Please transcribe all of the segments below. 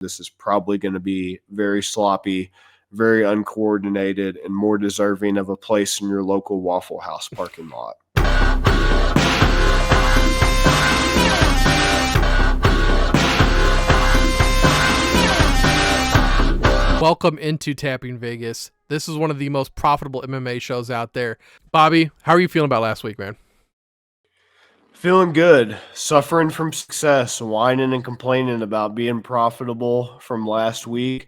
this is probably going to be very sloppy, very uncoordinated, and more deserving of a place in your local Waffle House parking lot. Welcome into Tapping Vegas. This is one of the most profitable MMA shows out there. Bobby, how are you feeling about last week, man? Feeling good, suffering from success, whining and complaining about being profitable from last week.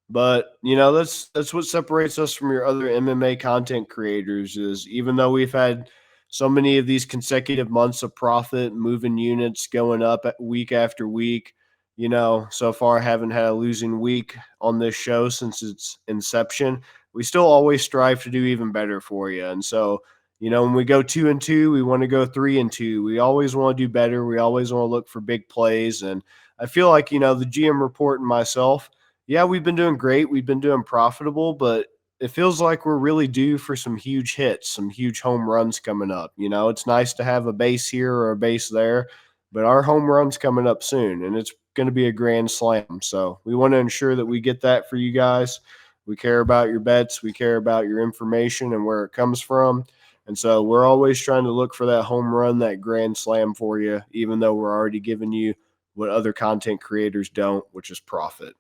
But, that's what separates us from your other MMA content creators is even though we've had so many of these consecutive months of profit, moving units going up week after week, so far haven't had a losing week on this show since its inception. We still always strive to do even better for you. And so, when we go 2-2, we want to go 3-2. We always want to do better. We always want to look for big plays. And I feel like, the GM report and myself, yeah, we've been doing great. We've been doing profitable, but it feels like we're really due for some huge hits, some huge home runs coming up. It's nice to have a base here or a base there, but our home run's coming up soon, and it's going to be a grand slam. So we want to ensure that we get that for you guys. We care about your bets. We care about your information and where it comes from. And so we're always trying to look for that home run, that grand slam for you, even though we're already giving you what other content creators don't, which is profit.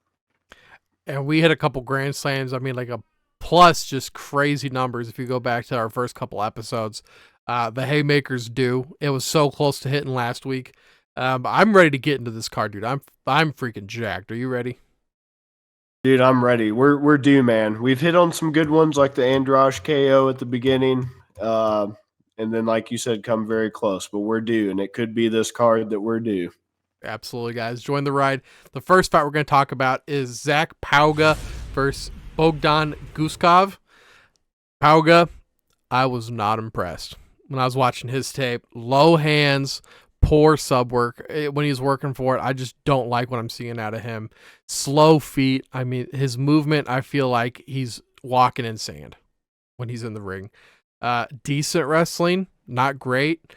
And we hit a couple grand slams. I mean, like a plus just crazy numbers if you go back to our first couple episodes. The Haymakers do. It was so close to hitting last week. I'm ready to get into this card, dude. I'm freaking jacked. Are you ready? Dude, I'm ready. We're due, man. We've hit on some good ones like the Andrash KO at the beginning. And then, like you said, come very close, but we're due, and it could be this card that we're due. Absolutely, guys. Join the ride. The first fight we're going to talk about is Zach Pauga versus Bogdan Guskov. Pauga, I was not impressed when I was watching his tape. Low hands, poor sub work. When he's working for it, I just don't like what I'm seeing out of him. Slow feet. I mean, his movement, I feel like he's walking in sand when he's in the ring. Decent wrestling, not great.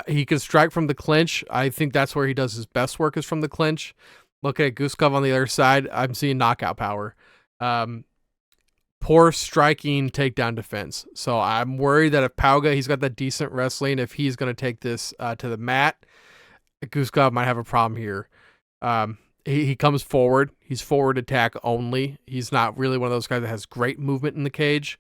He can strike from the clinch. I think that's where he does his best work is from the clinch. Look at Guskov on the other side. I'm seeing knockout power. Poor striking takedown defense. So I'm worried that if Pauga, he's got that decent wrestling, if he's going to take this to the mat, Guskov might have a problem here. He comes forward. He's forward attack only. He's not really one of those guys that has great movement in the cage.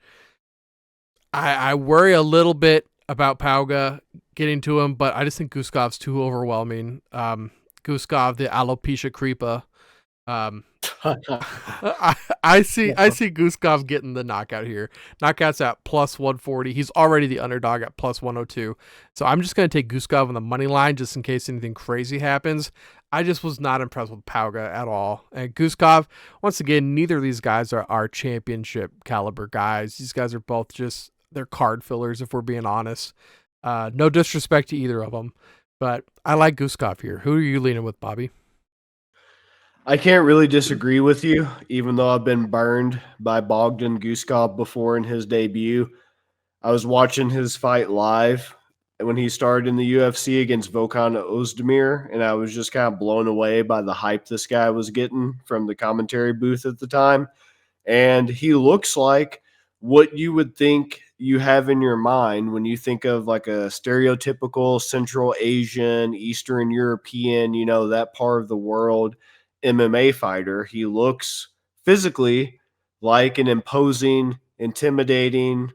I worry a little bit about Pauga getting to him, but I just think Guskov's too overwhelming. Guskov, the alopecia creepa. I see Guskov getting the knockout here. Knockout's at plus 140. He's already the underdog at plus 102. So I'm just going to take Guskov on the money line just in case anything crazy happens. I just was not impressed with Pauga at all. And Guskov, once again, neither of these guys are championship caliber guys. These guys are both just, they're card fillers, if we're being honest. No disrespect to either of them, but I like Guskov here. Who are you leaning with, Bobby? I can't really disagree with you, even though I've been burned by Bogdan Guskov before in his debut. I was watching his fight live when he started in the UFC against Volkan Ozdemir, and I was just kind of blown away by the hype this guy was getting from the commentary booth at the time. And he looks like what you would think you have in your mind when you think of like a stereotypical Central Asian, Eastern European, that part of the world MMA fighter. He looks physically like an imposing, intimidating,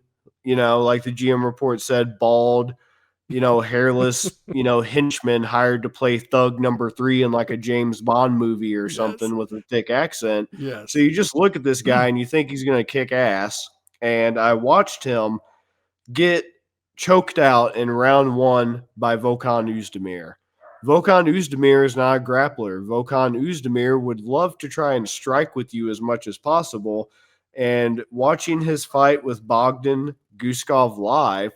like the GM report said, bald, hairless, henchman hired to play thug number 3 in like a James Bond movie or something with a thick accent. Yes. So you just look at this guy and you think he's going to kick ass. And I watched him get choked out in round 1 by Volkan Ozdemir. Volkan Ozdemir is not a grappler. Volkan Ozdemir would love to try and strike with you as much as possible. And watching his fight with Bogdan Guskov live,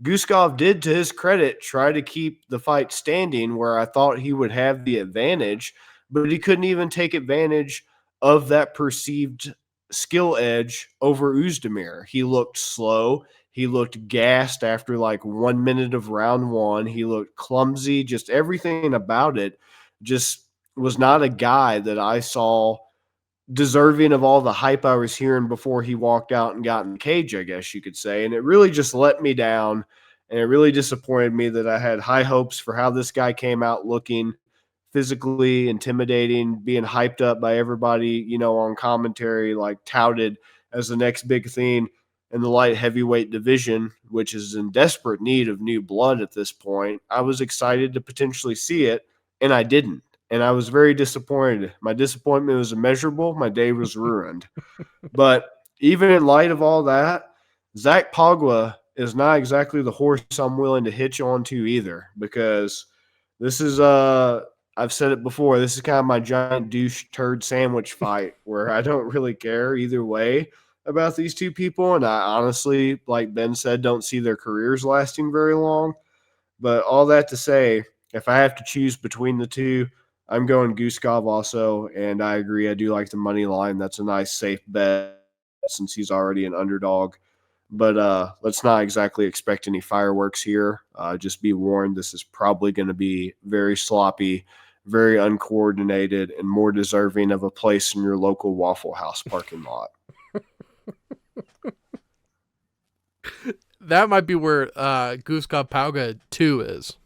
Guskov did, to his credit, try to keep the fight standing where I thought he would have the advantage, but he couldn't even take advantage of that perceived skill edge over Ozdemir. He looked slow. He looked gassed after like 1 minute of round 1. He looked clumsy. Just everything about it just was not a guy that I saw deserving of all the hype I was hearing before he walked out and got in the cage, I guess you could say. And it really just let me down. And it really disappointed me that I had high hopes for how this guy came out looking physically intimidating, being hyped up by everybody, on commentary, like touted as the next big thing in the light heavyweight division, which is in desperate need of new blood at this point. I was excited to potentially see it, and I didn't. And I was very disappointed. My disappointment was immeasurable. My day was ruined. But even in light of all that, Zach Pauga is not exactly the horse I'm willing to hitch on to either, because this is I've said it before, this is kind of my giant douche turd sandwich fight where I don't really care either way about these two people, and I honestly, like Ben said, don't see their careers lasting very long. But all that to say, if I have to choose between the two, I'm going Guskov also, and I agree. I do like the money line. That's a nice safe bet since he's already an underdog. But let's not exactly expect any fireworks here. Just be warned, this is probably going to be very sloppy, very uncoordinated, and more deserving of a place in your local Waffle House parking lot. That might be where Guskov Pauga 2 is.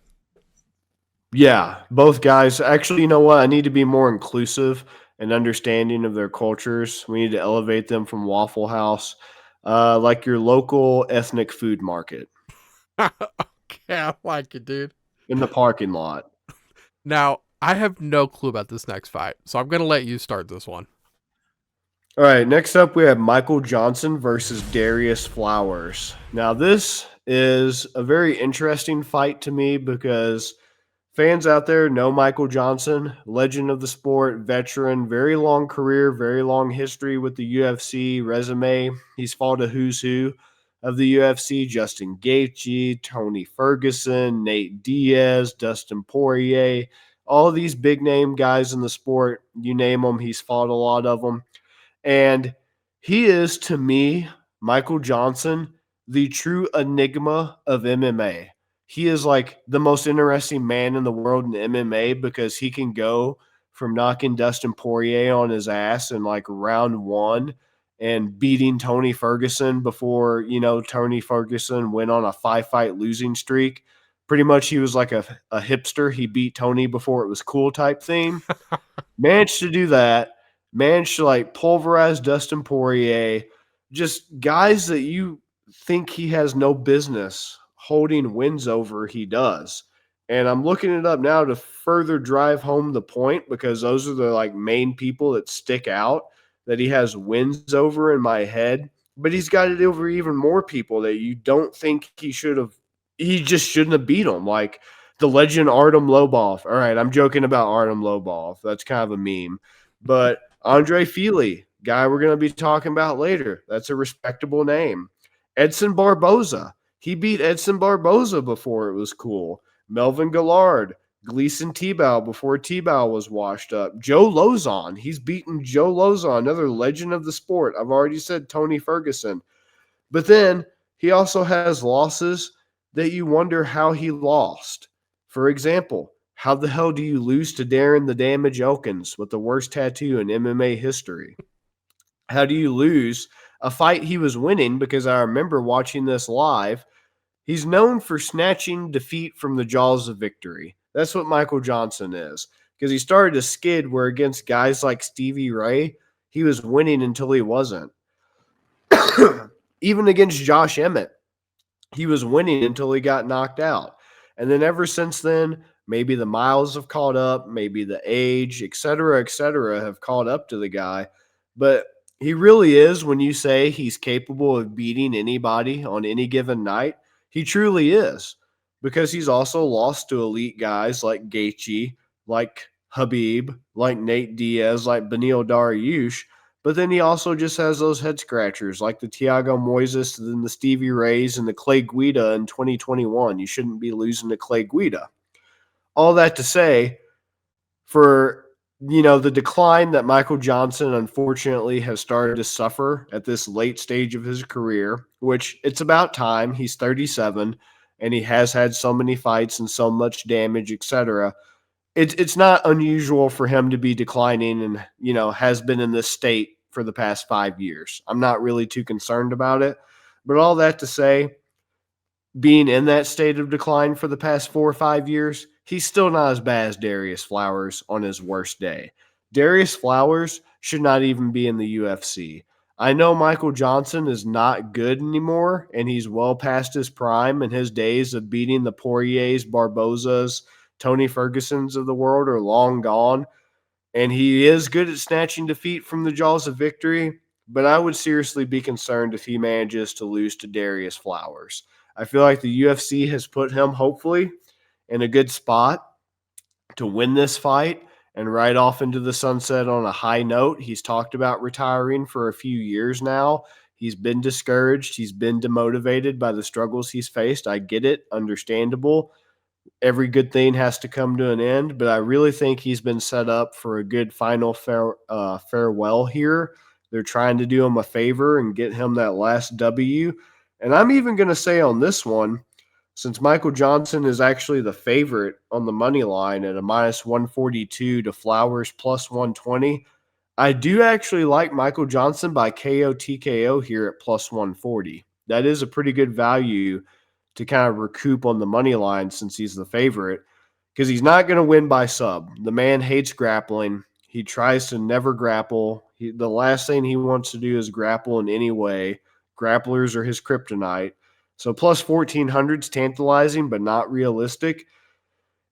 Yeah, both guys. Actually, you know what? I need to be more inclusive and understanding of their cultures. We need to elevate them from Waffle House, like your local ethnic food market Okay, I like it, dude. in the parking lot. Now, I have no clue about this next fight, so I'm going to let you start this one. All right, next up we have Michael Johnson versus Darrius Flowers. Now, this is a very interesting fight to me because fans out there know Michael Johnson, legend of the sport, veteran, very long career, very long history with the UFC resume. He's fought a who's who of the UFC: Justin Gaethje, Tony Ferguson, Nate Diaz, Dustin Poirier, all of these big name guys in the sport. You name them, he's fought a lot of them. And he is, to me, Michael Johnson, the true enigma of MMA. He is like the most interesting man in the world in MMA because he can go from knocking Dustin Poirier on his ass in like round one and beating Tony Ferguson before, Tony Ferguson went on a 5-fight losing streak. Pretty much he was like a hipster. He beat Tony before it was cool type thing. Managed to do that, managed to like pulverize Dustin Poirier, just guys that you think he has no business holding wins over, he does. And I'm looking it up now to further drive home the point because those are the like main people that stick out that he has wins over in my head. But he's got it over even more people that you don't think he just shouldn't have beat them. Like the legend Artem Lobov. All right, I'm joking about Artem Lobov. That's kind of a meme. But Andre Fili, guy we're going to be talking about later. That's a respectable name. Edson Barboza. He beat Edson Barboza before it was cool. Melvin Gillard. Gleason Tebow before Tebow was washed up. Joe Lozon. He's beaten Joe Lozon, another legend of the sport. I've already said Tony Ferguson. But then he also has losses that you wonder how he lost. For example, how the hell do you lose to Darren the Damage Elkins with the worst tattoo in MMA history? How do you lose a fight he was winning? Because I remember watching this live. He's known for snatching defeat from the jaws of victory. That's what Michael Johnson is. Because he started to skid where against guys like Stevie Ray, he was winning until he wasn't. Even against Josh Emmett, he was winning until he got knocked out. And then ever since then, maybe the miles have caught up, maybe the age, et cetera, have caught up to the guy. But he really is, when you say he's capable of beating anybody on any given night, he truly is. Because he's also lost to elite guys like Gaethje, like Habib, like Nate Diaz, like Beneil Dariush. But then he also just has those head scratchers like the Thiago Moises and the Stevie Rays and the Clay Guida in 2021. You shouldn't be losing to Clay Guida. All that to say, for the decline that Michael Johnson unfortunately has started to suffer at this late stage of his career, which it's about time. He's 37 and he has had so many fights and so much damage, etc. it's not unusual for him to be declining and, has been in this state for the past 5 years. I'm not really too concerned about it. But all that to say, being in that state of decline for the past 4 or 5 years, he's still not as bad as Darrius Flowers on his worst day. Darrius Flowers should not even be in the UFC. I know Michael Johnson is not good anymore, and he's well past his prime, and his days of beating the Poiriers, Barbozas, Tony Fergusons of the world are long gone. And he is good at snatching defeat from the jaws of victory, but I would seriously be concerned if he manages to lose to Darrius Flowers. I feel like the UFC has put him, hopefully, in a good spot to win this fight and ride off into the sunset on a high note. He's talked about retiring for a few years now. He's been discouraged. He's been demotivated by the struggles he's faced. I get it, understandable. Every good thing has to come to an end, but I really think he's been set up for a good final farewell here. They're trying to do him a favor and get him that last W. And I'm even going to say on this one, since Michael Johnson is actually the favorite on the money line at a minus 142 to Flowers plus 120, I do actually like Michael Johnson by KO TKO here at plus 140. That is a pretty good value to kind of recoup on the money line since he's the favorite, because he's not going to win by sub. The man hates grappling. He tries to never grapple. The last thing he wants to do is grapple in any way. Grapplers are his kryptonite. So plus 1400 is tantalizing, but not realistic.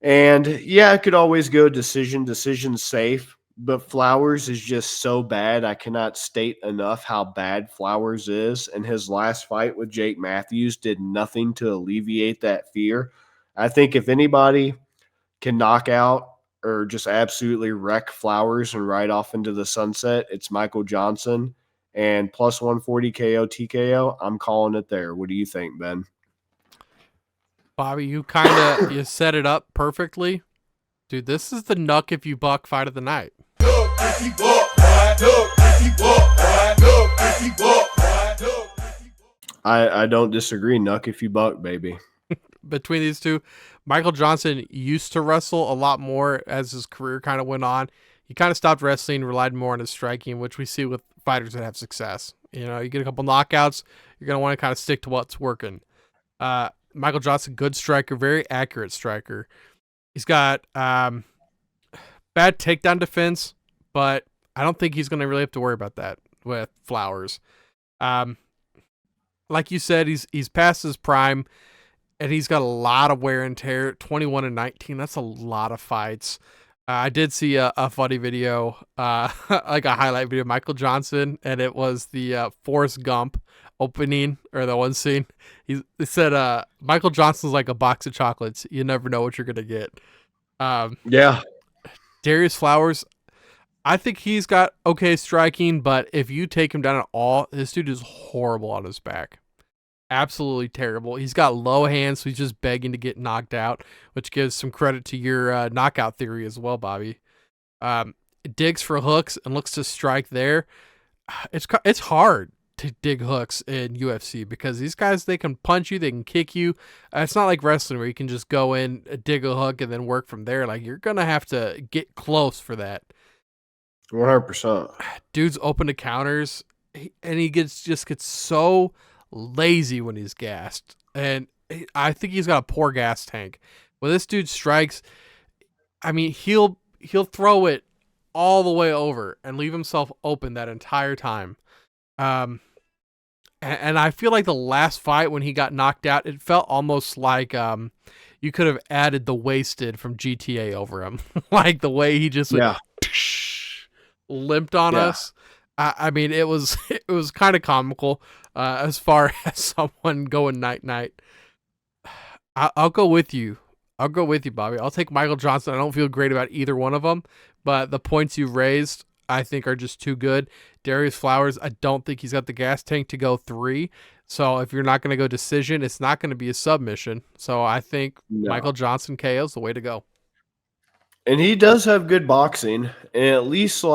And yeah, it could always go decision safe, but Flowers is just so bad. I cannot state enough how bad Flowers is. And his last fight with Jake Matthews did nothing to alleviate that fear. I think if anybody can knock out or just absolutely wreck Flowers and ride off into the sunset, it's Michael Johnson. And plus 140 KO TKO, I'm calling it there. What do you think, Ben? Bobby, you you set it up perfectly. Dude, this is the Nuck If You Buck fight of the night. I don't disagree. Nuck if you buck, baby. Between these two, Michael Johnson used to wrestle a lot more as his career kind of went on. He kind of stopped wrestling, relied more on his striking, which we see with fighters that have success. You get a couple knockouts, you're going to want to kind of stick to what's working. Michael Johnson, good striker, very accurate striker. He's got bad takedown defense, but I don't think he's going to really have to worry about that with Flowers. Like you said, he's past his prime, and he's got a lot of wear and tear. 21-19, that's a lot of fights. I did see a funny video, like a highlight video of Michael Johnson, and it was the Forrest Gump opening, or the one scene. He said, Michael Johnson's like a box of chocolates. You never know what you're going to get. Yeah. Darrius Flowers, I think he's got okay striking, but if you take him down at all, this dude is horrible on his back. Absolutely terrible. He's got low hands, so he's just begging to get knocked out, which gives some credit to your knockout theory as well, Bobby. Digs for hooks and looks to strike there. It's hard to dig hooks in UFC because these guys, they can punch you, they can kick you. It's not like wrestling where you can just go in, dig a hook, and then work from there. Like, you're going to have to get close for that. 100%. Dude's open to counters, and he just gets so lazy when he's gassed. And I think he's got a poor gas tank. When this dude strikes, I mean, he'll throw it all the way over and leave himself open that entire time. And I feel like the last fight when he got knocked out, it felt almost like you could have added the Wasted from GTA over him. Like the way he just limped on us. I mean, it was kind of comical as far as someone going night. I'll go with you. I'll go with you, Bobby. I'll take Michael Johnson. I don't feel great about either one of them, but the points you've raised, I think, are just too good. Darrius Flowers, I don't think he's got the gas tank to go 3. So if you're not going to go decision, it's not going to be a submission. So I think Michael Johnson KO is the way to go. And he does have good boxing, and at least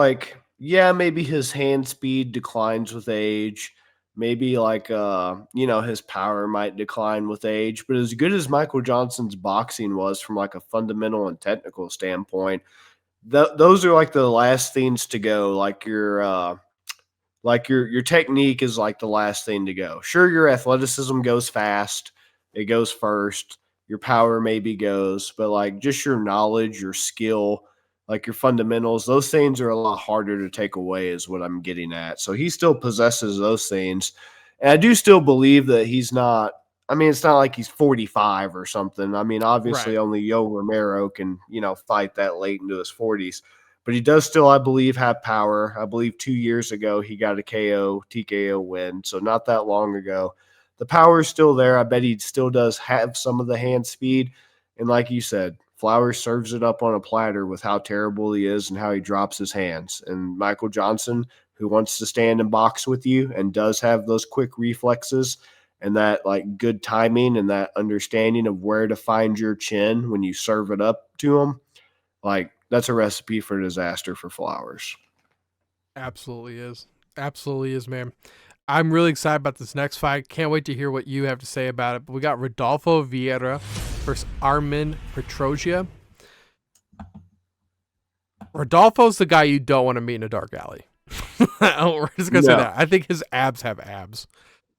maybe his hand speed declines with age. Maybe like his power might decline with age, but as good as Michael Johnson's boxing was from like a fundamental and technical standpoint, those are like the last things to go. Like your technique is like the last thing to go. Sure, your athleticism goes fast, it goes first. Your power maybe goes, but like just your knowledge, your skill, like your fundamentals, those things are a lot harder to take away, is what I'm getting at. So he still possesses those things, and I do still believe that he's not. I mean, it's not like he's 45 or something. I mean, obviously, Right. only Yo Romero can fight that late into his 40s, but he does still, I believe, have power. I believe 2 years ago he got a TKO win, so not that long ago. The power is still there. I bet he still does have some of the hand speed. And like you said, Flowers serves it up on a platter with how terrible he is and how he drops his hands. And Michael Johnson, who wants to stand and box with you and does have those quick reflexes and that like good timing and that understanding of where to find your chin when you serve it up to him, like that's a recipe for disaster for Flowers. Absolutely is. Absolutely is, man. I'm really excited about this next fight. Can't wait to hear what you have to say about it. But we got Rodolfo Vieira versus Armen Petrosyan. Rodolfo's the guy you don't want to meet in a dark alley. We're just gonna say No. that. I think his abs have abs.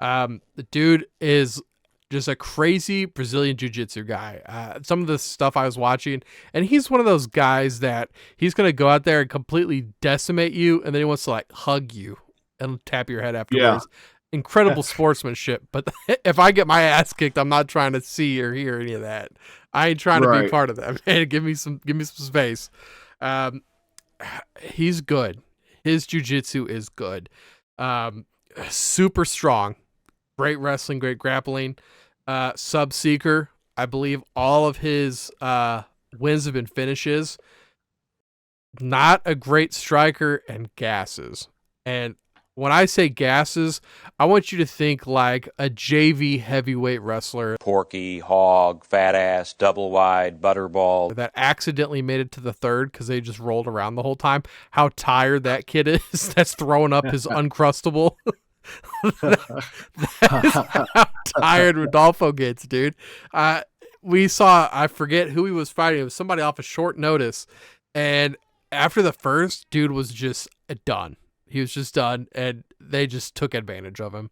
The dude is just a crazy Brazilian jiu-jitsu guy. Some of the stuff I was watching, and he's one of those guys that he's gonna go out there and completely decimate you, and then he wants to like hug you and tap your head Yeah. afterwards. Incredible sportsmanship, but if I get my ass kicked, I'm not trying to see or hear any of that. I ain't trying to be Right. part of that, man. Give me some space. Um, he's good. His jiu-jitsu is good. Super strong. Great wrestling, great grappling. Sub seeker. I believe all of his wins have been finishes. Not a great striker and gasses. And when I say gasses, I want you to think like a JV heavyweight wrestler Porky, hog, fat ass, double wide, butterball. that accidentally made it to the third because they just rolled around the whole time. How tired that kid is that's throwing up his Uncrustable. That is how tired Rodolfo gets, dude. We saw, I forget who he was fighting. It was somebody off a short notice. And after the first, dude was just done. He was just done, and they just took advantage of him.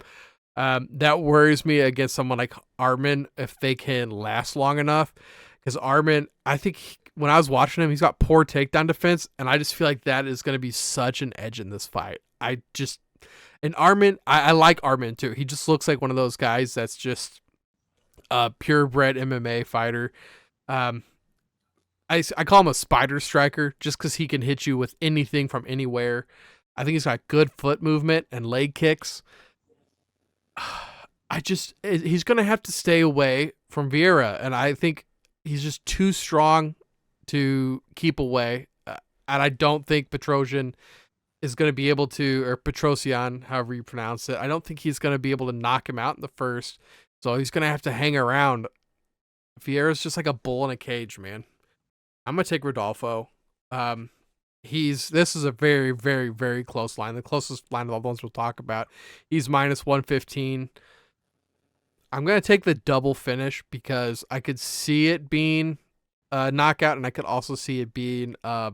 That worries me against someone like Armen if they can last long enough. Because Armen, I think when I was watching him, he's got poor takedown defense, and I just feel like that is going to be such an edge in this fight. And Armen, I like Armen too. He just looks like one of those guys that's just a purebred MMA fighter. I call him a spider striker just because he can hit you with anything from anywhere. I think he's got good foot movement and leg kicks. He's going to have to stay away from Vieira, and I think he's just too strong to keep away. And I don't think Petrosyan is going to be able to, or Petrosyan, however you pronounce it, I don't think he's going to be able to knock him out in the first. So he's going to have to hang around. Vieira's just like a bull in a cage, man. I'm going to take Rodolfo. This is a very, very, very close line. The closest line of all the ones we'll talk about. He's minus 115. I'm going to take the double finish because I could see it being a knockout, and I could also see it being a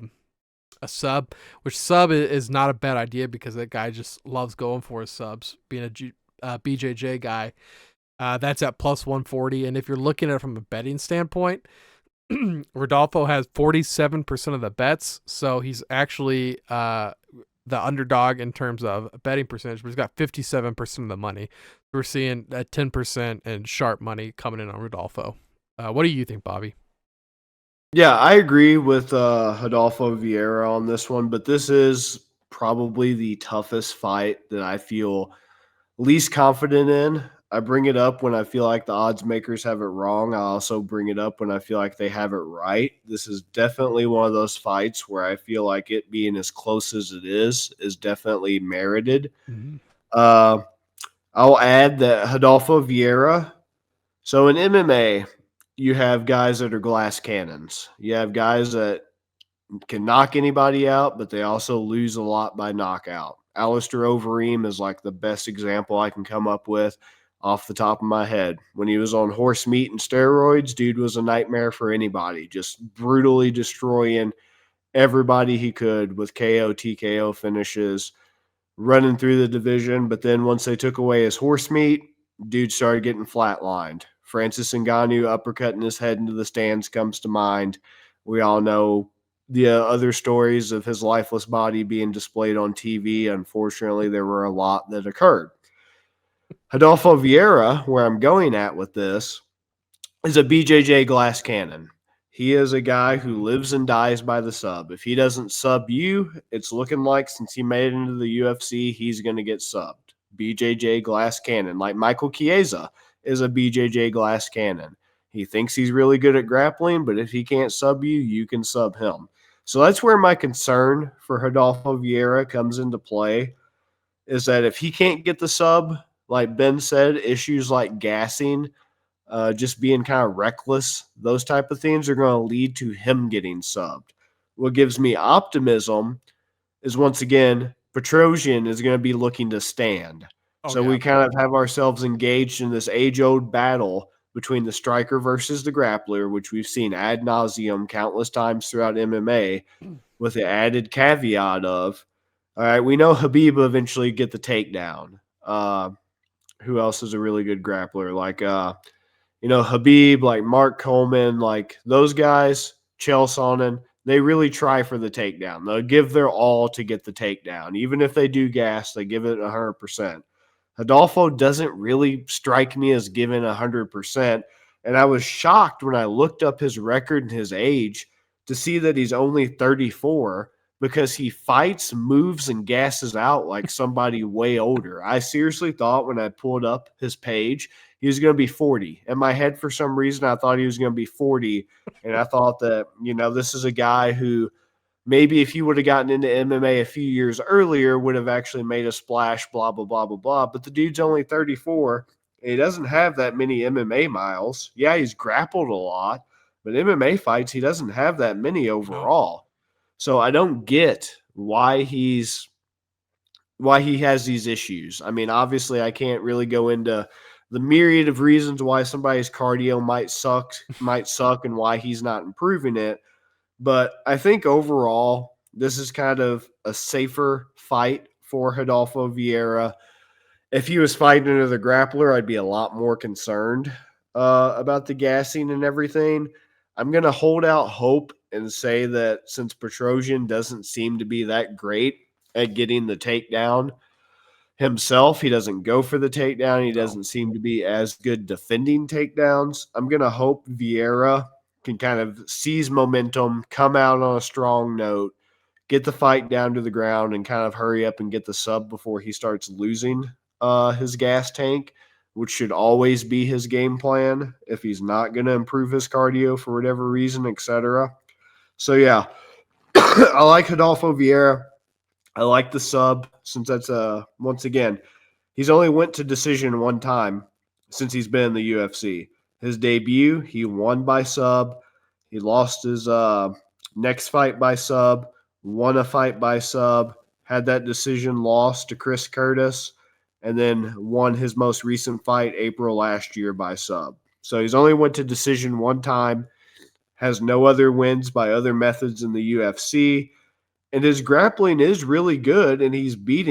sub, which sub is not a bad idea because that guy just loves going for his subs, being a BJJ guy. That's at plus 140. And if you're looking at it from a betting standpoint, Rodolfo has 47% of the bets, so he's actually the underdog in terms of betting percentage, but he's got 57% of the money. We're seeing that 10% and sharp money coming in on Rodolfo. What do you think, Bobby? Yeah, I agree with Rodolfo Vieira on this one, but this is probably the toughest fight that I feel least confident in. I bring it up when I feel like the odds makers have it wrong. I also bring it up when I feel like they have it right. This is definitely one of those fights where I feel like it being as close as it is definitely merited. Mm-hmm. I'll add that Rodolfo Vieira. So in MMA, you have guys that are glass cannons. You have guys that can knock anybody out, but they also lose a lot by knockout. Alistair Overeem is like the best example I can come up with off the top of my head. When he was on horse meat and steroids, dude was a nightmare for anybody, just brutally destroying everybody he could with KO, TKO finishes, running through the division. But then once they took away his horse meat, dude started getting flatlined. Francis Ngannou uppercutting his head into the stands comes to mind. We all know the other stories of his lifeless body being displayed on TV. Unfortunately, there were a lot that occurred. Rodolfo Vieira, where I'm going at with this, is a BJJ glass cannon. He is a guy who lives and dies by the sub. If he doesn't sub you, it's looking like since he made it into the UFC, he's going to get subbed. BJJ glass cannon, like Michael Chiesa is a BJJ glass cannon. He thinks he's really good at grappling, but if he can't sub you, you can sub him. So that's where my concern for Rodolfo Vieira comes into play, is that if he can't get the sub, like Ben said, issues like gassing, just being kind of reckless, those type of things are going to lead to him getting subbed. What gives me optimism is, once again, Petrosyan is going to be looking to stand. So we kind of have ourselves engaged in this age-old battle between the striker versus the grappler, which we've seen ad nauseum countless times throughout MMA, with the added caveat of, all right, we know Habib will eventually get the takedown. Who else is a really good grappler? Like, Habib, like Mark Coleman, like those guys, Chael Sonnen, they really try for the takedown. They'll give their all to get the takedown. Even if they do gas, they give it 100%. Rodolfo doesn't really strike me as giving 100%. And I was shocked when I looked up his record and his age to see that he's only 34, because he fights, moves, and gasses out like somebody way older. I seriously thought when I pulled up his page, he was going to be 40. In my head, for some reason, I thought he was going to be 40. And I thought that, this is a guy who maybe if he would have gotten into MMA a few years earlier would have actually made a splash, blah, blah, blah, blah, blah. But the dude's only 34. And he doesn't have that many MMA miles. Yeah, he's grappled a lot, but MMA fights, he doesn't have that many overall. So I don't get why he has these issues. I mean, obviously I can't really go into the myriad of reasons why somebody's cardio might suck and why he's not improving it. But I think overall, this is kind of a safer fight for Rodolfo Vieira. If he was fighting another grappler, I'd be a lot more concerned about the gassing and everything. I'm going to hold out hope and say that since Petrosyan doesn't seem to be that great at getting the takedown himself, he doesn't go for the takedown. He doesn't seem to be as good defending takedowns. I'm going to hope Vieira can kind of seize momentum, come out on a strong note, get the fight down to the ground, and kind of hurry up and get the sub before he starts losing his gas tank, which should always be his game plan if he's not going to improve his cardio for whatever reason, etc. So, yeah, I like Rodolfo Vieira. I like the sub, since that's, once again, he's only went to decision one time since he's been in the UFC. His debut, he won by sub. He lost his next fight by sub, won a fight by sub, had that decision lost to Chris Curtis, and then won his most recent fight April last year by sub. So he's only went to decision one time, has no other wins by other methods in the UFC, and his grappling is really good, and he's beat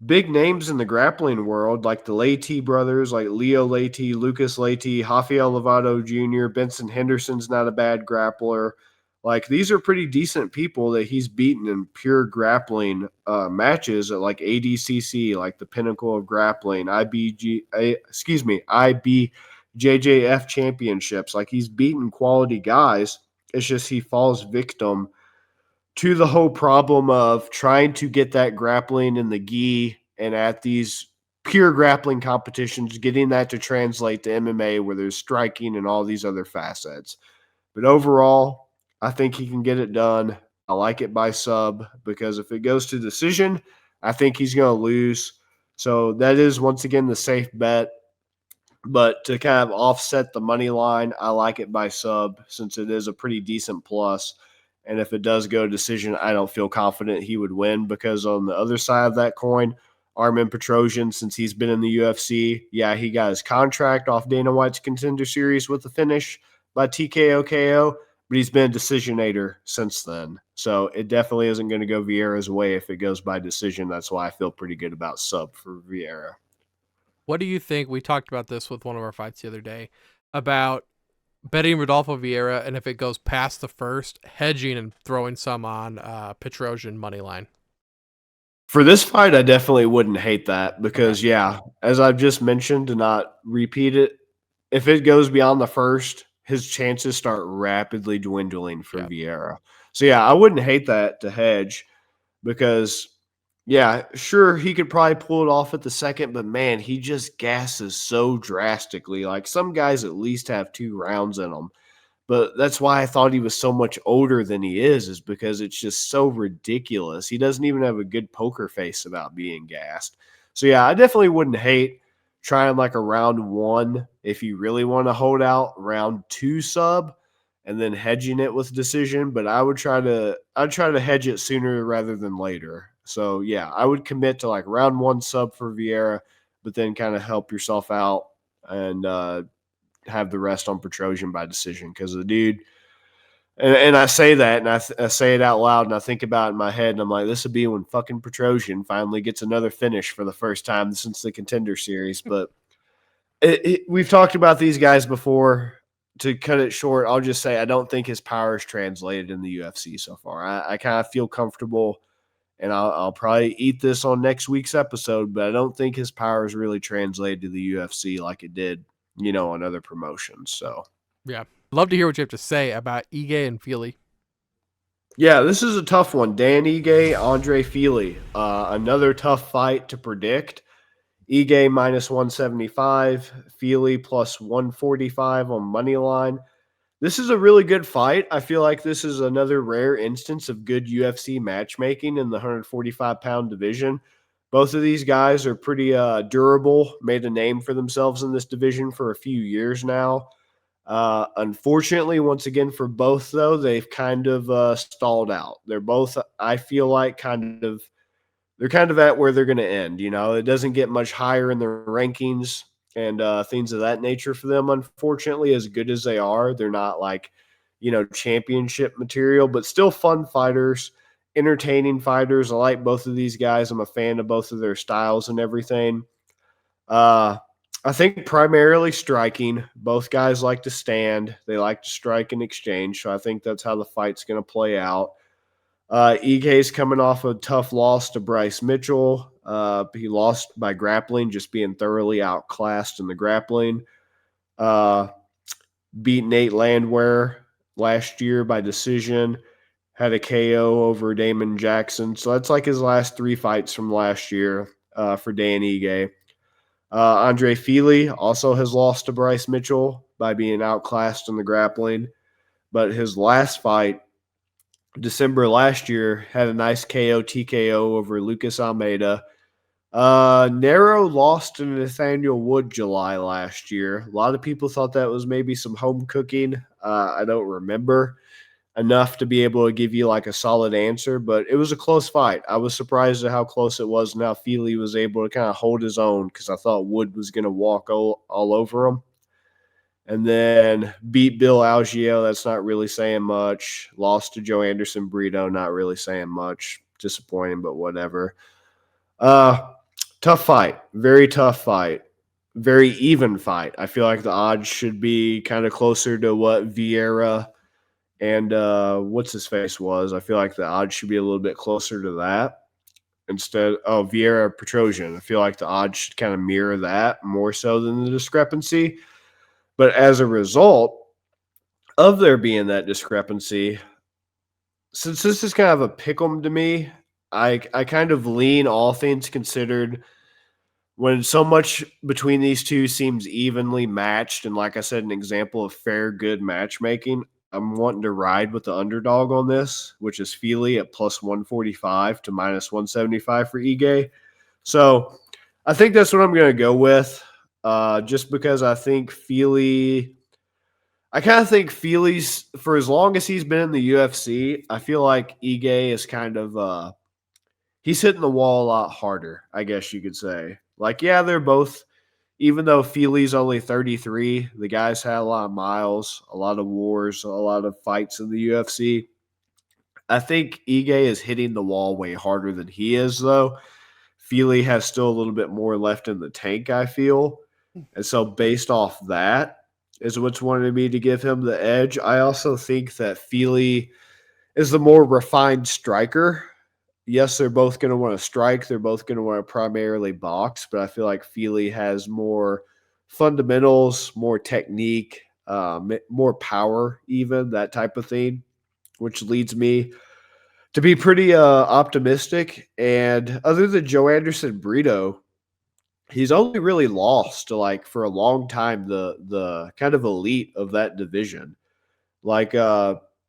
big names in the grappling world, like the Leite brothers, like Leo Leite, Lucas Leite, Rafael Lovato Jr., Benson Henderson's not a bad grappler. Like, these are pretty decent people that he's beaten in pure grappling matches at like ADCC, like the pinnacle of grappling, IBJJF championships. Like, he's beaten quality guys. It's just he falls victim to the whole problem of trying to get that grappling in the gi, and at these pure grappling competitions, getting that to translate to MMA where there's striking and all these other facets. But overall, I think he can get it done. I like it by sub, because if it goes to decision, I think he's going to lose. So that is, once again, the safe bet. But to kind of offset the money line, I like it by sub since it is a pretty decent plus. And if it does go decision, I don't feel confident he would win because on the other side of that coin, Armen Petrosyan, since he's been in the UFC, yeah, he got his contract off Dana White's Contender Series with a finish by TKO KO, but he's been a decisionator since then. So it definitely isn't going to go Vieira's way if it goes by decision. That's why I feel pretty good about sub for Vieira. What do you think? We talked about this with one of our fights the other day about betting Rodolfo Vieira, and if it goes past the first, hedging and throwing some on Petrosyan money line. For this fight, I definitely wouldn't hate that because, yeah, as I've just mentioned, to not repeat it, if it goes beyond the first, his chances start rapidly dwindling for Vieira. So, yeah, I wouldn't hate that to hedge because, yeah, sure, he could probably pull it off at the second, but man, he just gasses so drastically. Like some guys at least have 2 rounds in them. But that's why I thought he was so much older than he is because it's just so ridiculous. He doesn't even have a good poker face about being gassed. So, yeah, I definitely wouldn't hate trying like a round 1 if you really want to hold out, round 2 sub, and then hedging it with decision. But I'd try to hedge it sooner rather than later. So, yeah, I would commit to like round 1 sub for Vieira, but then kind of help yourself out and have the rest on Petrosyan by decision because the dude, and I say that and I say it out loud and I think about it in my head and I'm like, this would be when fucking Petrosyan finally gets another finish for the first time since the Contender Series. But we've talked about these guys before. To cut it short, I'll just say I don't think his power is translated in the UFC so far. I kind of feel comfortable, and I'll probably eat this on next week's episode, but I don't think his power is really translated to the UFC like it did, on other promotions. So, yeah. Love to hear what you have to say about Ige and Fili. yeah, this is a tough one. Dan Ige, Andre Fili. Another tough fight to predict. Ige minus 175, Fili plus 145 on money line. This is a really good fight. I feel like this is another rare instance of good UFC matchmaking in the 145-pound division. Both of these guys are pretty durable, made a name for themselves in this division for a few years now. Unfortunately, once again, for both, though, they've kind of stalled out. They're both, I feel like, they're kind of at where they're going to end. It doesn't get much higher in the rankings and things of that nature for them. Unfortunately, as good as they are, they're not like, championship material, but still fun fighters, entertaining fighters. I like both of these guys. I'm a fan of both of their styles and everything. I think primarily striking. Both guys like to stand. They like to strike and exchange. So I think that's how the fight's going to play out. Ike's coming off a tough loss to Bryce Mitchell. He lost by grappling, just being thoroughly outclassed in the grappling. Beat Nate Landwehr last year by decision. Had a KO over Damon Jackson. So that's like his last 3 fights from last year for Dan Ige. Andre Fili also has lost to Bryce Mitchell by being outclassed in the grappling. But his last fight, December last year, had a nice KO TKO over Lucas Almeida. Narrow loss to Nathaniel Wood July last year. A lot of people thought that was maybe some home cooking. I don't remember enough to be able to give you like a solid answer, but it was a close fight. I was surprised at how close it was and how Fili was able to kind of hold his own because I thought Wood was going to walk all over him. And then beat Bill Algeo. That's not really saying much. Lost to Joe Anderson Brito. Not really saying much. Disappointing, but whatever. Tough fight. Very tough fight. Very even fight. I feel like the odds should be kind of closer to what Vieira and what's his face was. I feel like the odds should be a little bit closer to that. Instead of Vieira Petrosyan. I feel like the odds should kind of mirror that more so than the discrepancy. But as a result of there being that discrepancy, since this is kind of a pick'em to me, I kind of lean, all things considered, when so much between these two seems evenly matched, and like I said, an example of fair, good matchmaking, I'm wanting to ride with the underdog on this, which is Fili at plus 145 to minus 175 for Ige. So I think that's what I'm going to go with. just because I kind of think Fili's, for as long as he's been in the UFC, I feel like Ige is kind of he's hitting the wall a lot harder, I guess you could say. Like, yeah, they're both, even though Fili's only 33, the guy's had a lot of miles, a lot of wars, a lot of fights in the UFC. I think Ige is hitting the wall way harder than he is, though. Fili has still a little bit more left in the tank, I feel. And so, based off that, is what's wanted me to give him the edge. I also think that Fili is the more refined striker. Yes, they're both going to want to strike. They're both going to want to primarily box, but I feel like Fili has more fundamentals, more technique, more power, even that type of thing, which leads me to be pretty optimistic. And other than Joe Anderson Brito, he's only really lost to, like, for a long time, the kind of elite of that division. Like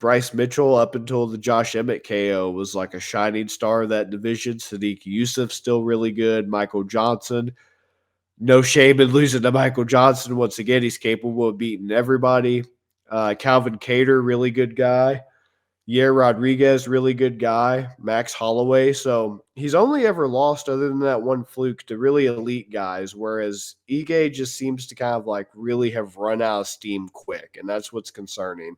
Bryce Mitchell, up until the Josh Emmett KO, was like a shining star of that division. Sadiq Yusuf's still really good. Michael Johnson, no shame in losing to Michael Johnson. Once again, he's capable of beating everybody. Calvin Cater, really good guy. Yair Rodriguez, really good guy. Max Holloway. So he's only ever lost, other than that one fluke, to really elite guys, whereas Ige just seems to kind of like really have run out of steam quick, and that's what's concerning.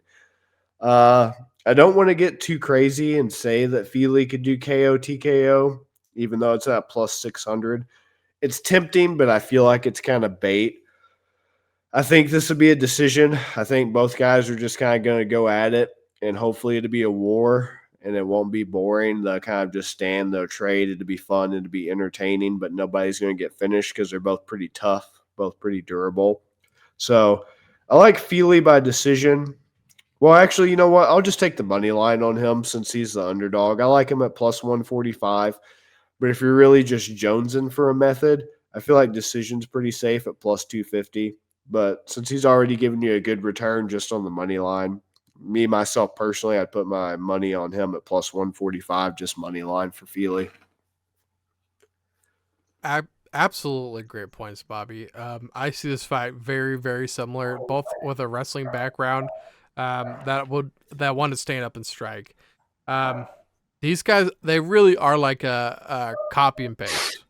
I don't want to get too crazy and say that Fili could do KO TKO, even though it's at plus 600. It's tempting, but I feel like it's kind of bait. I think this will be a decision. I think both guys are just kind of going to go at it, and hopefully it'll be a war and it won't be boring. They'll kind of just stand, they'll trade. It'll be fun, it'll be entertaining, but nobody's going to get finished because they're both pretty tough, both pretty durable. So I like Fili by decision. Well, actually, you know what? I'll just take the money line on him since he's the underdog. I like him at plus 145. But if you're really just jonesing for a method, I feel like decision's pretty safe at plus 250. But since he's already given you a good return just on the money line, me, myself personally, I'd put my money on him at plus 145, just money line for Fili. Absolutely great points, Bobby. I see this fight very, very similar, both with a wrestling background that want to stand up and strike. These guys, they really are like a copy and paste.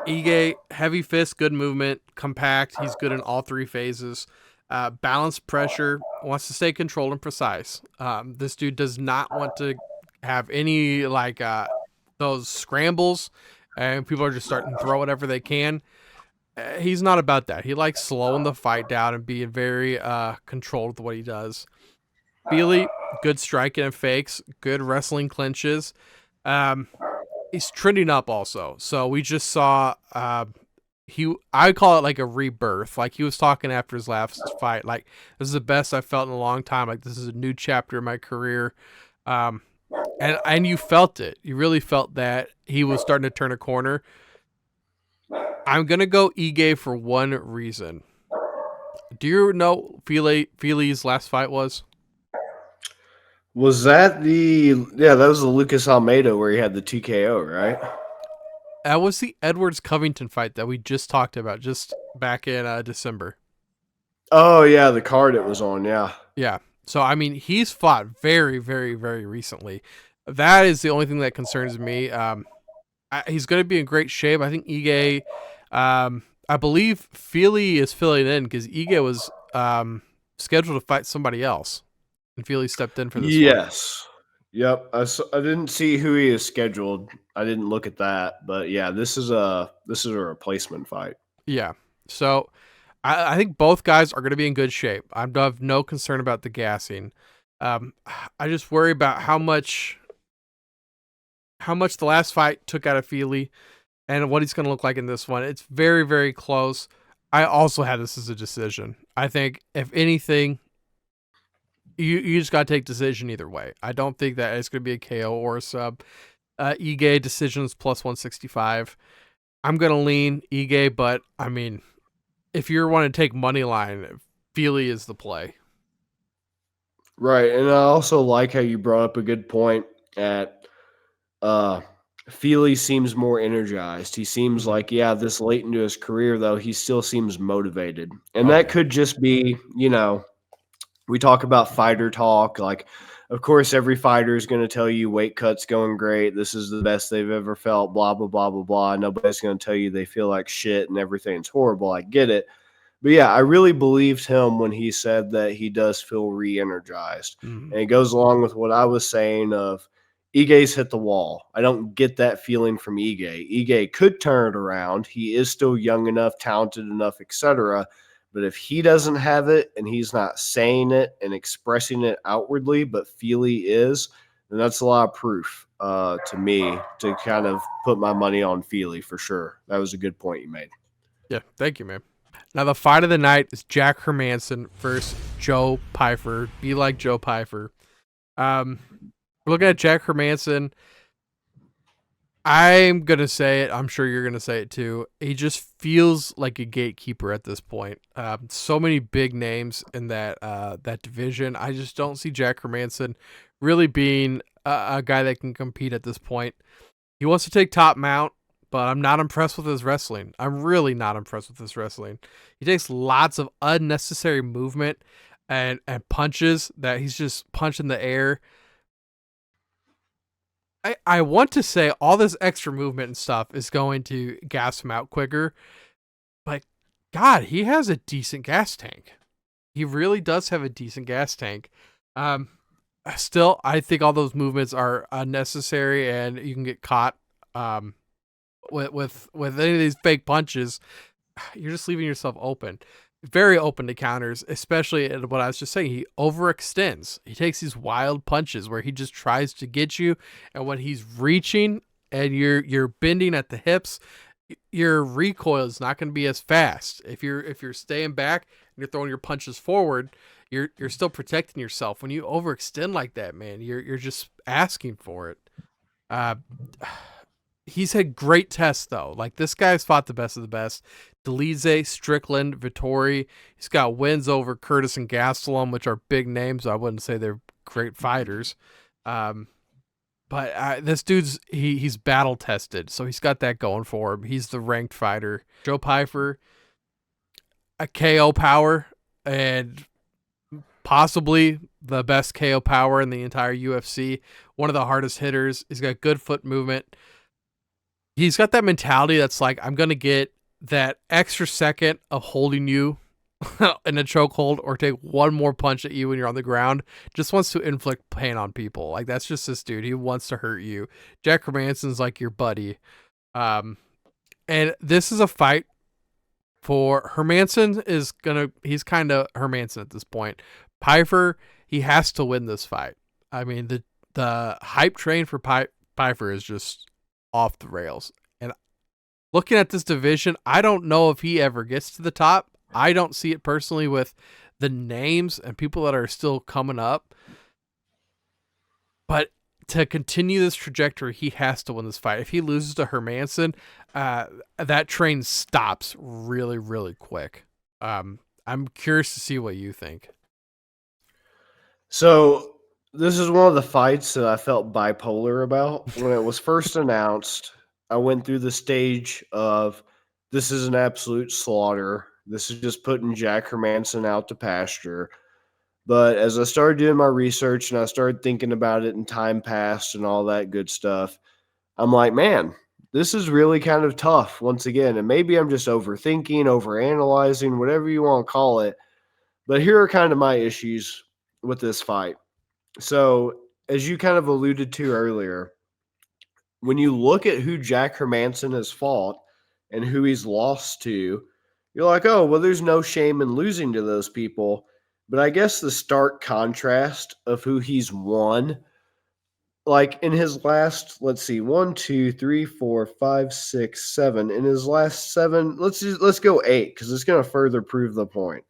Ige, heavy fist, good movement, compact. He's good in all three phases. Balanced pressure, wants to stay controlled and precise. This dude does not want to have any like those scrambles, and people are just starting to throw whatever they can. He's not about that. He likes slowing the fight down and being very controlled with what he does. Fili, good striking and fakes, good wrestling clinches. He's trending up also. So we just saw I call it like a rebirth. Like, he was talking after his last fight, like, this is the best I've felt in a long time. Like, this is a new chapter in my career. And you felt it. You really felt that he was starting to turn a corner. I'm gonna go Ige for one reason. Do you know Fili's last fight was? Was that that was the Lucas Almeida where he had the TKO, right? That was the Edwards Covington fight that we just talked about just back in December. Oh, yeah, the card it was on, yeah. Yeah. So, I mean, he's fought very, very, very recently. That is the only thing that concerns me. He's going to be in great shape. I think Ige, I believe Fili is filling in because Ige was scheduled to fight somebody else, and Fili stepped in for this one. Yes. Yep. I didn't see who he is scheduled. I didn't look at that, but yeah, this is a replacement fight. Yeah. So I think both guys are going to be in good shape. I have no concern about the gassing. I just worry about how much the last fight took out of Fili and what he's going to look like in this one. It's very, very close. I also had this as a decision. I think, if anything, you just got to take decision either way. I don't think that it's going to be a KO or a sub. Ige decisions plus 165. I'm going to lean Ige, but I mean, if you want to take money line, Fili is the play. Right, and I also like how you brought up a good point at Fili seems more energized. He seems like, this late into his career, though, he still seems motivated. And that could just be, we talk about fighter talk. Like, of course, every fighter is going to tell you weight cut's going great. This is the best they've ever felt, blah, blah, blah, blah, blah. Nobody's going to tell you they feel like shit and everything's horrible. I get it. But yeah, I really believed him when he said that he does feel re-energized. And it goes along with what I was saying of Ige's hit the wall. I don't get that feeling from Ige. Ige could turn it around. He is still young enough, talented enough, etc. But if he doesn't have it and he's not saying it and expressing it outwardly, but Fili is, then that's a lot of proof to me to kind of put my money on Fili for sure. That was a good point you made. Yeah, thank you, man. Now, the fight of the night is Jack Hermansson versus Joe Pyfer. Be like Joe Pyfer. We're looking at Jack Hermansson. I'm going to say it. I'm sure you're going to say it too. He just feels like a gatekeeper at this point. So many big names in that division. I just don't see Jack Hermansson really being a guy that can compete at this point. He wants to take top mount, but I'm not impressed with his wrestling. I'm really not impressed with his wrestling. He takes lots of unnecessary movement and punches that he's just punching the air. I want to say all this extra movement and stuff is going to gas him out quicker, but God, he has a decent gas tank. He really does have a decent gas tank. Still, I think all those movements are unnecessary, and you can get caught with any of these fake punches. You're just leaving yourself open. Very open to counters, especially at what I was just saying. He overextends. He takes these wild punches where he just tries to get you, and when he's reaching and you're bending at the hips, your recoil is not going to be as fast. If you're staying back and you're throwing your punches forward, you're still protecting yourself. When you overextend like that, man, you're just asking for it. He's had great tests though. Like, this guy's fought the best of the best. Dolidze, Strickland, Vittori. He's got wins over Curtis and Gastelum, which are big names. I wouldn't say they're great fighters. But this dude's he's battle tested, so he's got that going for him. He's the ranked fighter. Joe Pyfer, a KO power, and possibly the best KO power in the entire UFC. One of the hardest hitters. He's got good foot movement. He's got that mentality that's like, I'm going to get that extra second of holding you in a chokehold or take one more punch at you when you're on the ground. Just wants to inflict pain on people. Like, that's just this dude. He wants to hurt you. Jack Hermansson's like your buddy. And this is a fight for Hermansson he's kind of Hermansson at this point. Pyfer, he has to win this fight. I mean, the hype train for Pyfer is just off the rails. And looking at this division, I don't know if he ever gets to the top. I don't see it personally with the names and people that are still coming up. But to continue this trajectory, he has to win this fight. If he loses to Hermansson, that train stops really, really quick. I'm curious to see what you think. So this is one of the fights that I felt bipolar about. When it was first announced, I went through the stage of, this is an absolute slaughter. This is just putting Jack Hermansson out to pasture. But as I started doing my research and I started thinking about it and time passed and all that good stuff, I'm like, man, this is really kind of tough once again. And maybe I'm just overthinking, overanalyzing, whatever you want to call it. But here are kind of my issues with this fight. So, as you kind of alluded to earlier, when you look at who Jack Hermansson has fought and who he's lost to, you're like, oh, well, there's no shame in losing to those people. But I guess the stark contrast of who he's won, like in his last, let's see, 1, 2, 3, 4, 5, 6, 7. In his last 7, let's go 8 because it's going to further prove the point.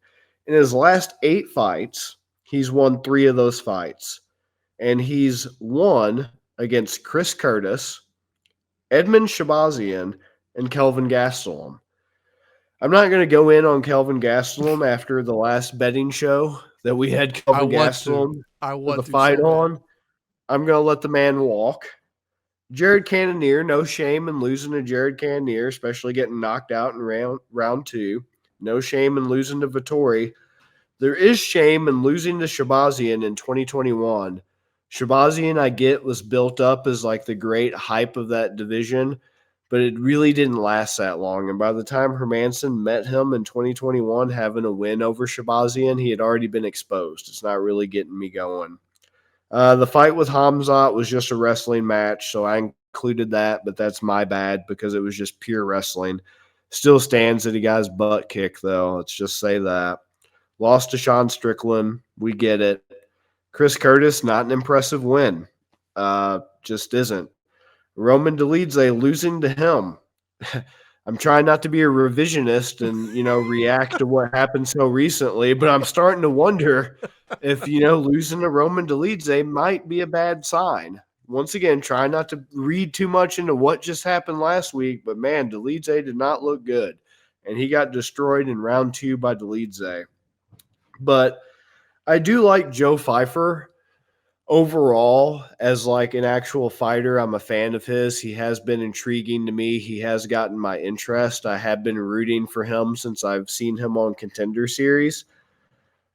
In his last 8 fights, he's won 3 of those fights. And he's won against Chris Curtis, Edmund Shabazian, and Kelvin Gastelum. I'm not going to go in on Kelvin Gastelum after the last betting show that we had Kelvin Gastelum I want the fight on. I'm going to let the man walk. Jared Cannonier, no shame in losing to Jared Cannonier, especially getting knocked out in round two. No shame in losing to Vittori. There is shame in losing to Shabazian in 2021. Shabazian, I get, was built up as like the great hype of that division, but it really didn't last that long. And by the time Hermansson met him in 2021, having a win over Shabazian, he had already been exposed. It's not really getting me going. The fight with Hamzat was just a wrestling match, so I included that, but that's my bad because it was just pure wrestling. Still stands that he got his butt kicked, though. Let's just say that. Lost to Sean Strickland. We get it. Chris Curtis, not an impressive win. Just isn't. Roman Dolidze losing to him. I'm trying not to be a revisionist and, react to what happened so recently, but I'm starting to wonder if, losing to Roman Dolidze might be a bad sign. Once again, try not to read too much into what just happened last week, but man, Dolidze did not look good. And he got destroyed in round 2 by Dolidze. But I do like Joe Pyfer overall as like an actual fighter. I'm a fan of his. He has been intriguing to me. He has gotten my interest. I have been rooting for him since I've seen him on Contender Series.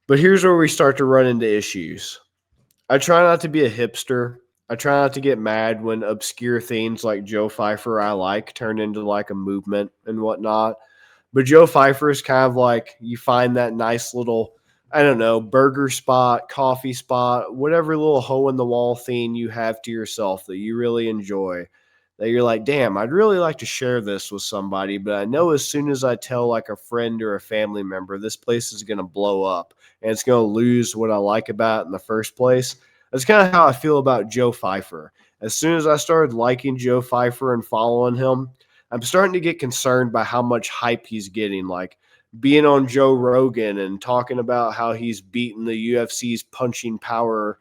But here's where we start to run into issues. I try not to be a hipster. I try not to get mad when obscure things like Joe Pyfer I like turn into like a movement and whatnot. But Joe Pyfer is kind of like you find that nice little, I don't know, burger spot, coffee spot, whatever little hole in the wall thing you have to yourself that you really enjoy. That you're like, damn, I'd really like to share this with somebody, but I know as soon as I tell like a friend or a family member, this place is going to blow up and it's going to lose what I like about it in the first place. That's kind of how I feel about Joe Pyfer. As soon as I started liking Joe Pyfer and following him, I'm starting to get concerned by how much hype he's getting. Like being on Joe Rogan and talking about how he's beaten the UFC's punching power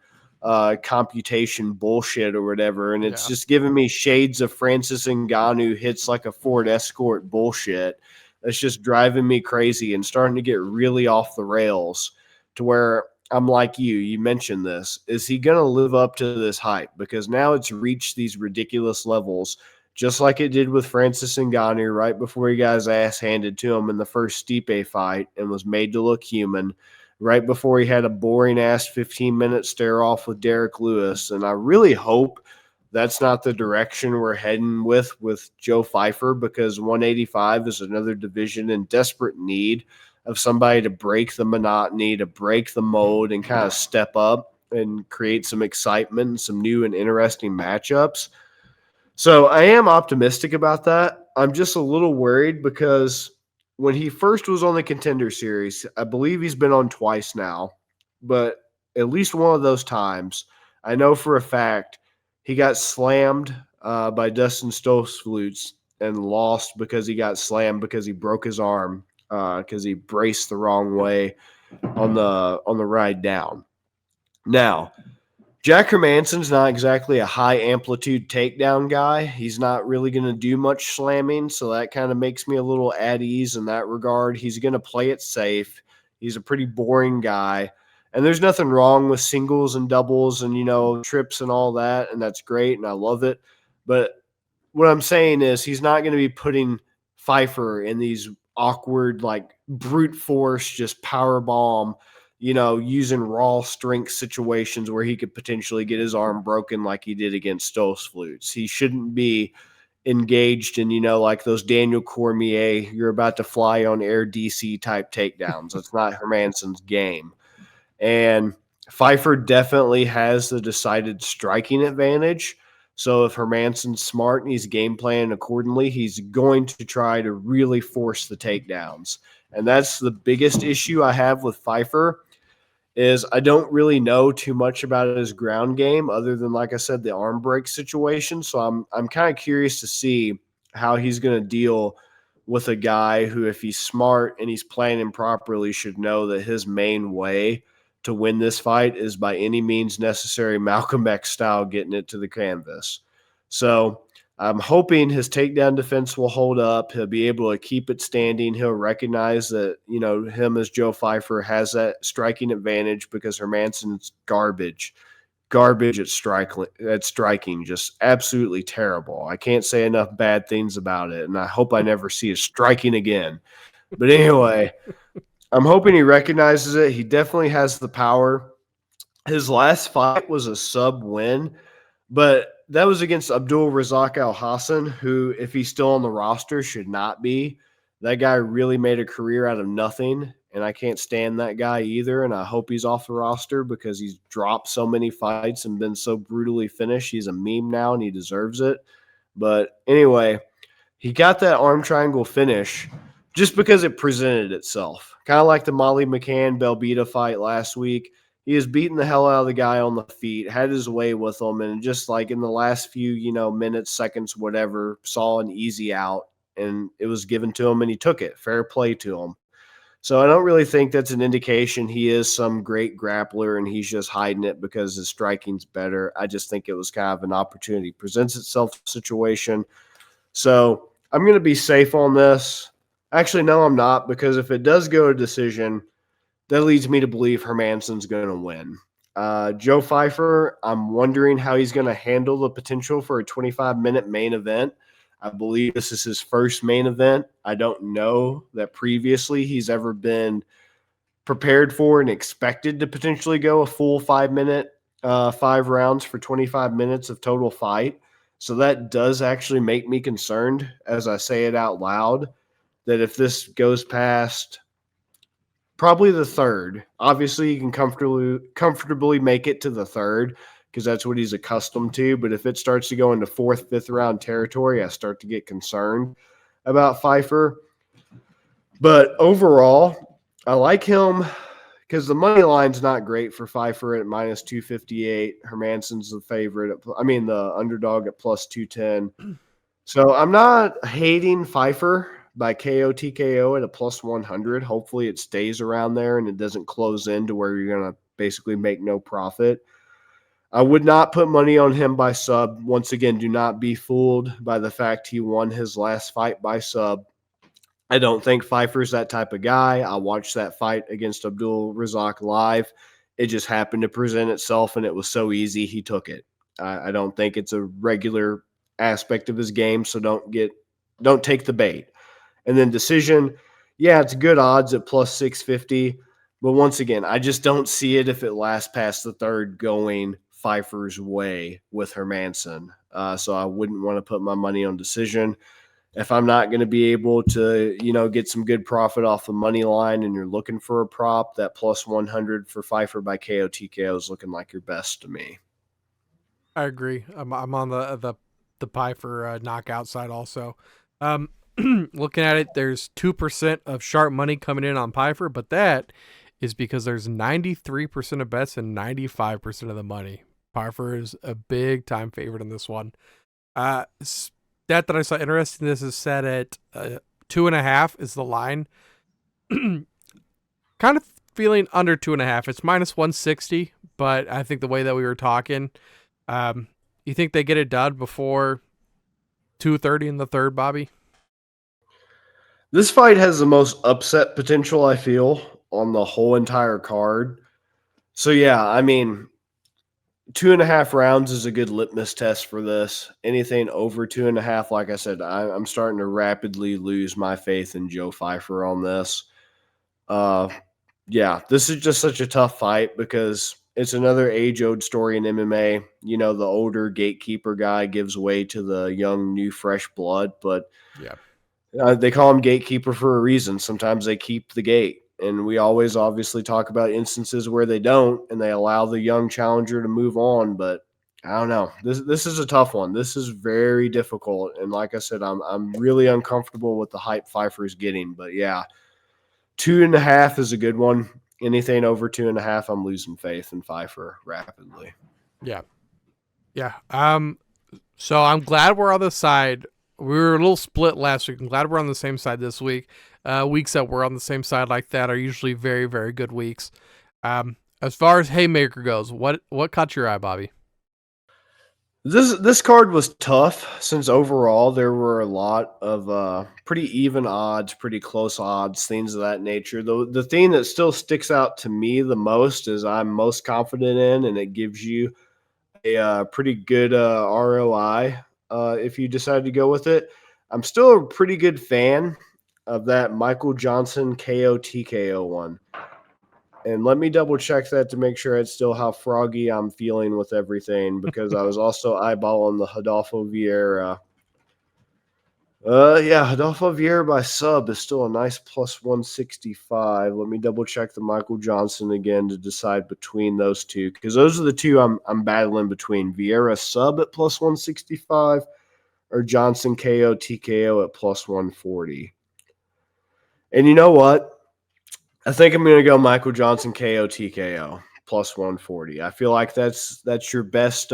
computation bullshit or whatever. And it's just giving me shades of Francis Ngannou hits like a Ford Escort bullshit. That's just driving me crazy and starting to get really off the rails to where I'm like you mentioned this. Is he going to live up to this hype? Because now it's reached these ridiculous levels, just like it did with Francis Ngannou right before he got his ass handed to him in the first Stipe fight and was made to look human, right before he had a boring-ass 15-minute stare-off with Derek Lewis. And I really hope that's not the direction we're heading with Joe Pyfer, because 185 is another division in desperate need of somebody to break the monotony, to break the mold and kind of step up and create some excitement and some new and interesting matchups. So I am optimistic about that. I'm just a little worried because when he first was on the Contender Series, I believe he's been on twice now, but at least one of those times, I know for a fact he got slammed by Dustin Stoltzfus and lost because he got slammed because he broke his arm because he braced the wrong way on the ride down. Now, Jack Hermansson's not exactly a high amplitude takedown guy. He's not really going to do much slamming, so that kind of makes me a little at ease in that regard. He's going to play it safe. He's a pretty boring guy. And there's nothing wrong with singles and doubles and, trips and all that, and that's great, and I love it. But what I'm saying is he's not going to be putting Pyfer in these awkward, like brute force, just power bomb, using raw strength situations where he could potentially get his arm broken like he did against Stoltzfus. He shouldn't be engaged in, like those Daniel Cormier, you're about to fly on air DC type takedowns. That's not Hermansson's game. And Pyfer definitely has the decided striking advantage. So if Hermansson's smart and he's game planning accordingly, he's going to try to really force the takedowns. And that's the biggest issue I have with Pyfer is I don't really know too much about his ground game other than, like I said, the arm break situation. So I'm kind of curious to see how he's going to deal with a guy who, if he's smart and he's planning properly, should know that his main way to win this fight is by any means necessary Malcolm X style getting it to the canvas. So I'm hoping his takedown defense will hold up. He'll be able to keep it standing. He'll recognize that, him as Joe Pyfer has that striking advantage because Hermansson's garbage. garbage at striking, just absolutely terrible. I can't say enough bad things about it, and I hope I never see his striking again. But anyway, I'm hoping he recognizes it. He definitely has the power. His last fight was a sub win, but that was against Abdul Razak Al Hassan, who, if he's still on the roster, should not be. That guy really made a career out of nothing, and I can't stand that guy either. And I hope he's off the roster because he's dropped so many fights and been so brutally finished. He's a meme now, and he deserves it. But anyway, he got that arm triangle finish just because it presented itself. Kind of like the Molly McCann-Belbita fight last week. He was beating the hell out of the guy on the feet, had his way with him, and just like in the last few, minutes, seconds, whatever, saw an easy out, and it was given to him, and he took it. Fair play to him. So I don't really think that's an indication he is some great grappler and he's just hiding it because his striking's better. I just think it was kind of an opportunity presents itself situation. So I'm going to be safe on this. Actually, no, I'm not, because if it does go to decision, that leads me to believe Hermansson's going to win. Joe Pyfer, I'm wondering how he's going to handle the potential for a 25-minute main event. I believe this is his first main event. I don't know that previously he's ever been prepared for and expected to potentially go a full 5 rounds for 25 minutes of total fight. So that does actually make me concerned as I say it out loud, that if this goes past probably the third, obviously you can comfortably make it to the third because that's what he's accustomed to. But if it starts to go into fourth, fifth round territory, I start to get concerned about Pyfer. But overall, I like him because the money line's not great for Pyfer at minus 258. Hermansson's the favorite. The underdog at plus 210. So I'm not hating Pyfer by KO TKO at a plus 100. Hopefully it stays around there and it doesn't close in to where you're going to basically make no profit. I would not put money on him by sub. Once again, do not be fooled by the fact he won his last fight by sub. I don't think Pyfer's that type of guy. I watched that fight against Abdul Razak live. It just happened to present itself, and it was so easy he took it. I don't think it's a regular aspect of his game, so don't take the bait. And then decision, yeah, it's good odds at plus 650. But once again, I just don't see it if it lasts past the third going Pyfer's way with Hermansson. So I wouldn't want to put my money on decision. If I'm not going to be able to, get some good profit off the money line and you're looking for a prop, that plus 100 for Pyfer by KO TKO is looking like your best to me. I agree. I'm on the Pyfer knockout side also. Looking at it, there's 2% of sharp money coming in on Pyfer, but that is because there's 93% of bets and 95% of the money. Pyfer is a big time favorite in this one. That I saw interesting. This is set at 2.5 is the line. Kind of feeling under 2.5. It's minus 160, but I think the way that we were talking, you think they get it done before 2:30 in the third, Bobby? This fight has the most upset potential, I feel, on the whole entire card. So, yeah, 2.5 rounds is a good litmus test for this. Anything over 2.5, like I said, I'm starting to rapidly lose my faith in Joe Pyfer on this. This is just such a tough fight because it's another age-old story in MMA. The older gatekeeper guy gives way to the young, new, fresh blood, but yeah. They call him gatekeeper for a reason. Sometimes they keep the gate. And we always obviously talk about instances where they don't and they allow the young challenger to move on. But I don't know. This is a tough one. This is very difficult. And like I said, I'm really uncomfortable with the hype Pyfer is getting. But yeah, 2.5 is a good one. Anything over 2.5, I'm losing faith in Pyfer rapidly. Yeah. Yeah. So I'm glad we're on the side. We were a little split last week. I'm glad we're on the same side this week. Weeks that we're on the same side like that are usually very, very good weeks. As far as Haymaker goes, what caught your eye, Bobby? This card was tough since overall there were a lot of pretty even odds, pretty close odds, things of that nature. The thing that still sticks out to me the most is I'm most confident in, and it gives you a pretty good ROI if you decide to go with it. I'm still a pretty good fan of that Michael Johnson KO TKO one. And let me double check that to make sure it's still how froggy I'm feeling with everything, because I was also eyeballing the Rodolfo Vieira. Rodolfo Vieira by sub is still a nice plus 165. Let me double check the Michael Johnson again to decide between those two, because those are the two I'm battling between. Vieira sub at plus 165 or Johnson KO TKO at plus 140. And you know what? I think I'm going to go Michael Johnson KO TKO plus 140. I feel like that's your best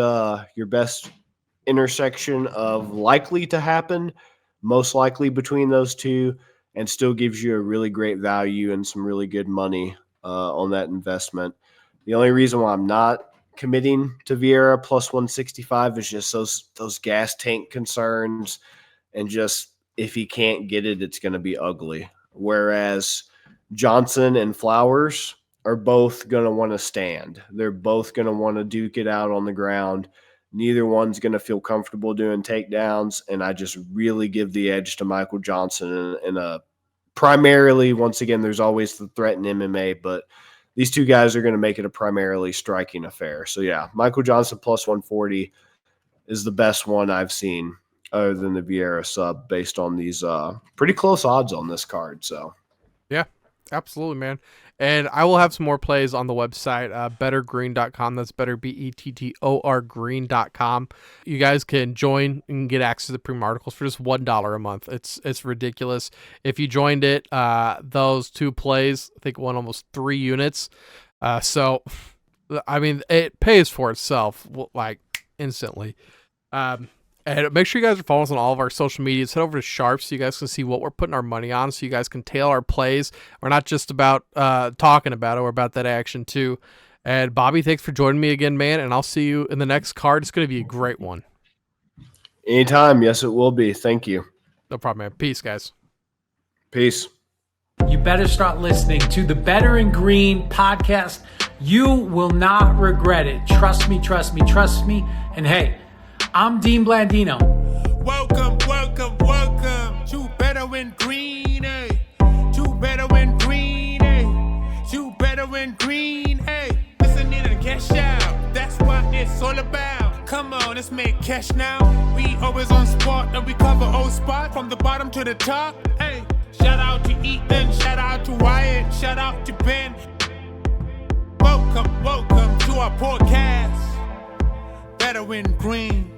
intersection of likely to happen, most likely between those two, and still gives you a really great value and some really good money on that investment. The only reason why I'm not committing to Vieira plus 165 is just those gas tank concerns, and just if he can't get it, it's going to be ugly. Whereas Johnson and Flowers are both going to want to stand. They're both going to want to duke it out on the ground. Neither one's going to feel comfortable doing takedowns, and I just really give the edge to Michael Johnson in a primarily, once again, there's always the threat in MMA, but these two guys are going to make it a primarily striking affair. So, yeah, Michael Johnson plus 140 is the best one I've seen other than the Vieira sub based on these pretty close odds on this card. So, yeah, absolutely, man. And I will have some more plays on the website, bettergreen.com. That's better, BETTOR green.com. You guys can join and get access to premium articles for just $1 a month. It's ridiculous. If you joined it, those two plays, I think, won almost 3 units. So, I mean, it pays for itself, like, instantly. And make sure you guys are following us on all of our social medias. Head over to Sharp so you guys can see what we're putting our money on, so you guys can tail our plays. We're not just about talking about it. We're about that action, too. And, Bobby, thanks for joining me again, man, and I'll see you in the next card. It's going to be a great one. Anytime. Yes, it will be. Thank you. No problem, man. Peace, guys. Peace. You better start listening to the Better in Green podcast. You will not regret it. Trust me, trust me, trust me. And, hey, I'm Dean Blandino. Welcome, welcome, welcome to Better in Green, eh? To Better in Green, eh? To Better in Green, eh? Listen in and cash out. That's what it's all about. Come on, let's make cash now. We always on spot and we cover all spot from the bottom to the top. Hey, shout out to Ethan, shout out to Wyatt, shout out to Ben. Welcome, welcome to our podcast. Better in Green.